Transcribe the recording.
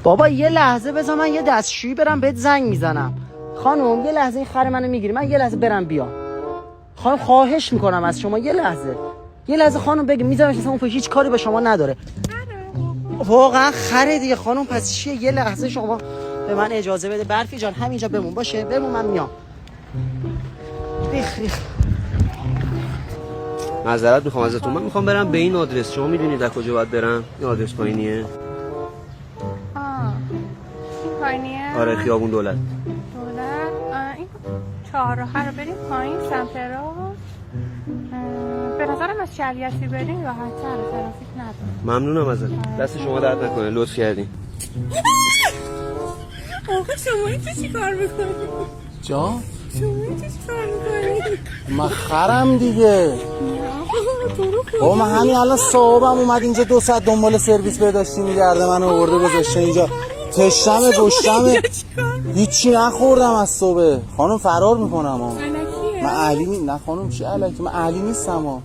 بابا یه لحظه بذار من یه دستشویی برم بهت زنگ میزنم. خانم یه لحظه این خر منو میگیری، من یه لحظه برم بیام. خانم خواهش میکنم از شما یه لحظه خانم بگی میذارمش اصلا اون هیچ کاری به شما نداره. واقعا خره دیگه خانم. پس چیه؟ یه لحظه شما به من اجازه بده. برفی جان همینجا بمون. باشه بمون، من میام. ریخ معذرت میخوام ازتون، من میخوام برم به این آدرس. شما میدونید از کجا باید برم؟ این آدرس پایینیه. این پایینیه؟ آره خیابون دولت. این چهارراه رو بریم پایین سمت راست. به نظرم از شریعتی بریم راحت تر، ترافیک نداره. ممنونم ازت. دست شما درد نکنه، لطف کردین. آقا شما اینجا چی کار میکنی؟ جا؟ شما اینجا چی کار میکنی؟ من خرم دیگه. بابا من همین الان صاحبم اومد اینجا 2 ساعت دنبال سرویس برداشتی میگرده، من آورده گذاشته اینجا. تشنمه گشتمه، هیچی نخوردم از صبح. خانم فرار میکنم ها. من اهلی نه خانم، چی الکی؟ من اهلی نیستم ها.